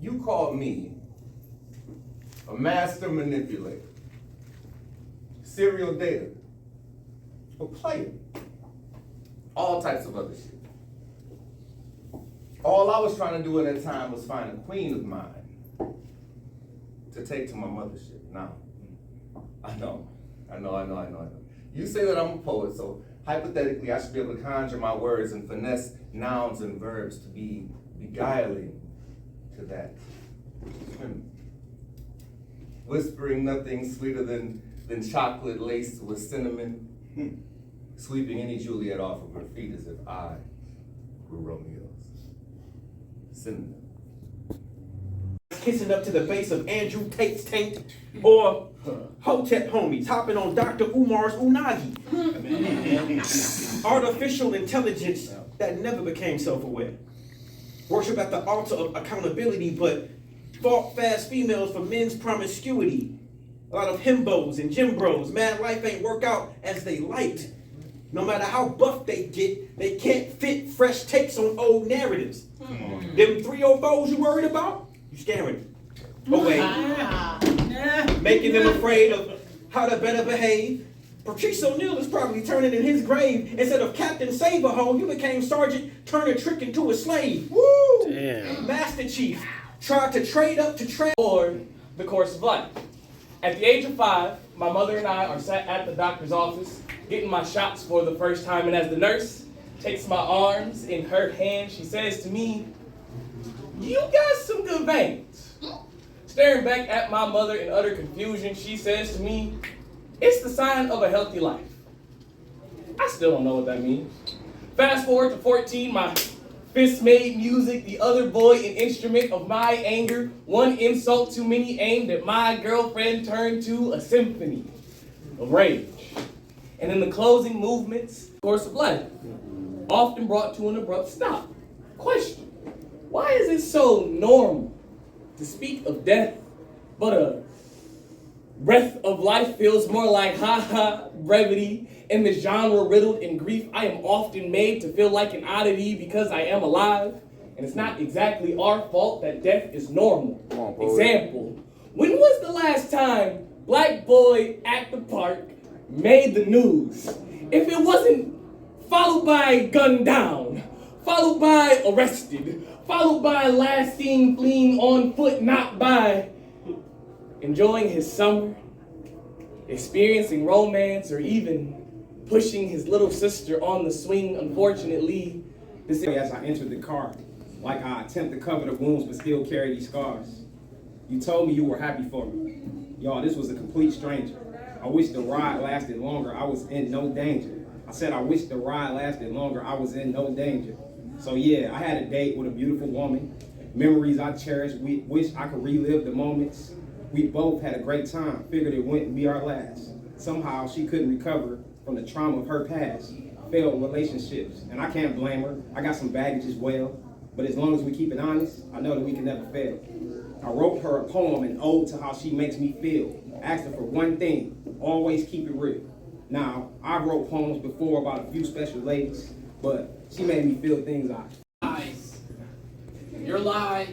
You called me a master manipulator, serial dater, a player, all types of other shit. All I was trying to do at that time was find a queen of mine to take to my mothership. Now, I know. You say that I'm a poet, so hypothetically I should be able to conjure my words and finesse nouns and verbs to be beguiling to that. Whispering nothing sweeter than chocolate laced with cinnamon, sweeping any Juliet off of her feet as if I were Romeo's cinnamon. Kissing up to the base of Andrew Tate's taint, or Hotep homies hopping on Dr. Umar's unagi. Artificial intelligence that never became self-aware. Worship at the altar of accountability, but fought fast females for men's promiscuity. A lot of himbos and gym bros, mad life ain't work out as they liked. No matter how buff they get, they can't fit fresh takes on old narratives. Them 304s you worried about? You scaring away. Making them afraid of how to better behave. Patrice O'Neal is probably turning in his grave. Instead of Captain Save-A-Ho, you became Sergeant Turn a Trick into a Slave. Woo! Damn. Master Chief tried to trade up to trade or the course of life. At the age of 5, my mother and I are sat at the doctor's office, getting my shots for the first time, and as the nurse takes my arms in her hand, she says to me, "You got some good veins." Staring back at my mother in utter confusion, she says to me, "It's the sign of a healthy life." I still don't know what that means. Fast forward to 14, my fist made music, the other boy an instrument of my anger, one insult too many aimed at my girlfriend turned to a symphony of rage. And in the closing movements, course of life, often brought to an abrupt stop. Question: why is it so normal to speak of death, but a breath of life feels more like ha-ha brevity? In the genre riddled in grief, I am often made to feel like an oddity because I am alive, and it's not exactly our fault that death is normal. Example: when was the last time Black Boy at the Park made the news? If it wasn't followed by gunned down, followed by arrested, followed by last seen fleeing on foot, not by enjoying his summer, experiencing romance, or even pushing his little sister on the swing. Unfortunately, as I entered the car, like I attempt to cover the wounds but still carry these scars. You told me you were happy for me. Y'all, this was a complete stranger. I wish the ride lasted longer. I was in no danger. I said I wish the ride lasted longer. I was in no danger. So yeah, I had a date with a beautiful woman. Memories I cherish. We wish I could relive the moments. We both had a great time. Figured it wouldn't be our last. Somehow she couldn't recover from the trauma of her past, failed relationships, and I can't blame her. I got some baggage as well, but as long as we keep it honest, I know that we can never fail. I wrote her a poem, an ode to how she makes me feel. Asked her for one thing: always keep it real. Now, I wrote poems before about a few special ladies, but she made me feel things Lies. Your lie,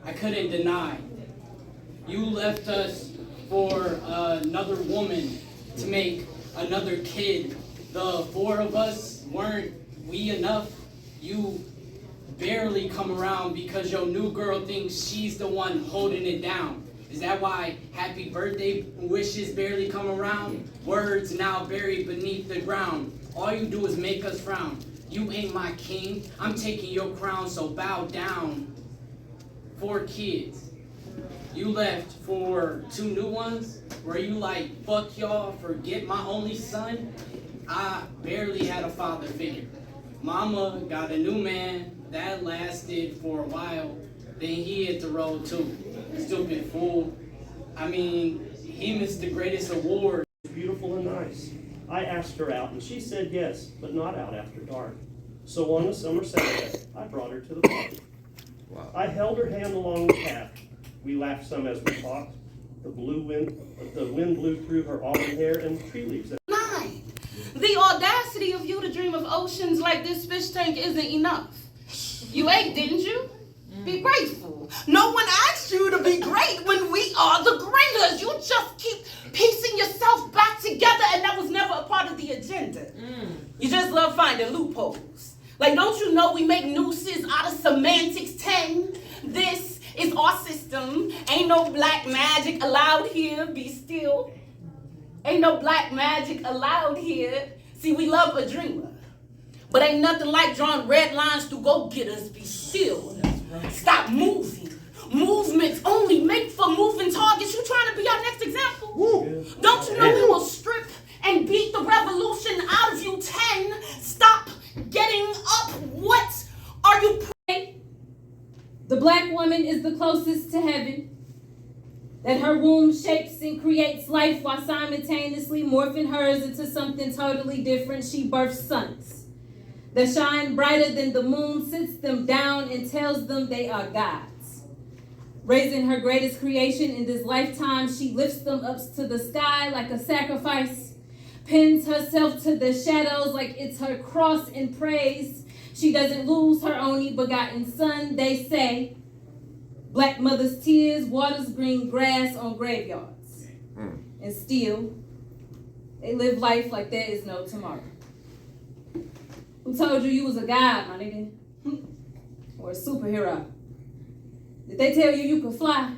I couldn't deny. You left us for another woman to make another kid. The 4 of us, weren't we enough? You barely come around because your new girl thinks she's the one holding it down. Is that why happy birthday wishes barely come around? Words now buried beneath the ground. All you do is make us frown. You ain't my king, I'm taking your crown, so bow down. 4 kids. You left for 2 new ones? Were you like, fuck y'all, forget my only son? I barely had a father figure. Mama got a new man, that lasted for a while. Then he hit the road too. Stupid fool. I mean, he missed the greatest award. Beautiful and nice. I asked her out and she said yes, but not out after dark. So on a summer Saturday, I brought her to the park. Wow. I held her hand along the path. We laughed some as we talked. The wind blew through her auburn hair and tree leaves. The audacity of you to dream of oceans like this fish tank isn't enough. You ate, didn't you? Be grateful. No one asked you to be great when we are the greatest. You just keep piecing yourself back together, and that was never a part of the agenda. You just love finding loopholes. Like, don't you know we make nooses out of semantics 10? This is our system. Ain't no black magic allowed here. Be still. Ain't no black magic allowed here. See, we love a dreamer. But ain't nothing like drawing red lines to go get us. Be still. Stop moving. Movements only make for moving targets. You trying to be our next example? Don't you know we will strip and beat the revolution out of you 10? Stop getting up. What are you praying? The black woman is the closest to heaven. That her womb shapes and creates life while simultaneously morphing hers into something totally different. She births sons that shine brighter than the moon, sits them down and tells them they are gods. Raising her greatest creation in this lifetime, she lifts them up to the sky like a sacrifice, pins herself to the shadows like it's her cross in praise. She doesn't lose her only begotten son, they say. Black mother's tears waters green grass on graveyards. And still, they live life like there is no tomorrow. Who told you was a god, my nigga? Or a superhero? Did they tell you could fly?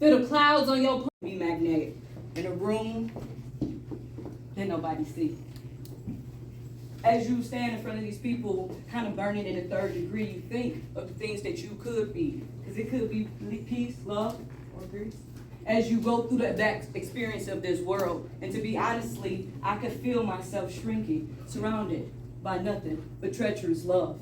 Feel the clouds on your... Be magnetic. In a room that nobody see. As you stand in front of these people, kind of burning in a third degree, you think of the things that you could be. Because it could be peace, love, or grief. As you go through that experience of this world, and to be honestly, I could feel myself shrinking, surrounded by nothing but treacherous love.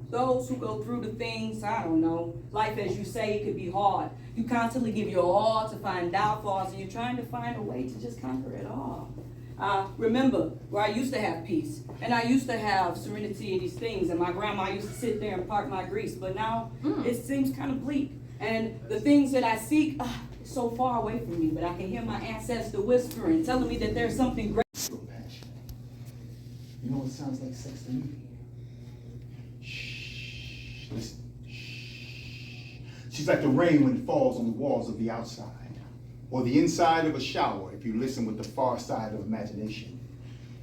Those who go through the things, I don't know, life as you say, it could be hard. You constantly give your all to find downfalls, and you're trying to find a way to just conquer it all. Remember where I used to have peace, and I used to have serenity in these things, and my grandma used to sit there and part my griefs, but now it seems kind of bleak. And the things that I seek, is so far away from me, but I can hear my ancestor whispering, telling me that there's something great. So passionate. You know what sounds like sex to me? Shh. Listen. Shh. She's like the rain when it falls on the walls of the outside, or the inside of a shower if you listen with the far side of imagination.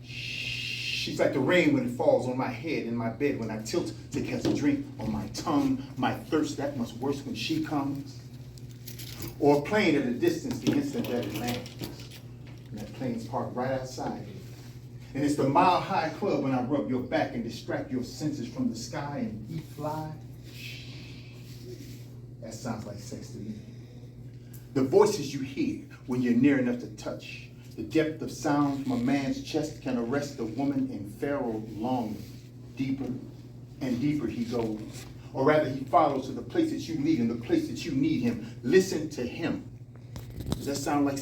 She's like the rain when it falls on my head in my bed when I tilt to catch a drink on my tongue, my thirst that much worse when she comes. Or a plane at a distance the instant that it lands. And that plane's parked right outside. And it's the Mile High Club when I rub your back and distract your senses from the sky and eat fly. That sounds like sex to me. The voices you hear when you're near enough to touch. The depth of sound from a man's chest can arrest a woman in feral longing. Deeper and deeper he goes. Or rather, he follows to the place that you lead and the place that you need him. Listen to him. Does that sound like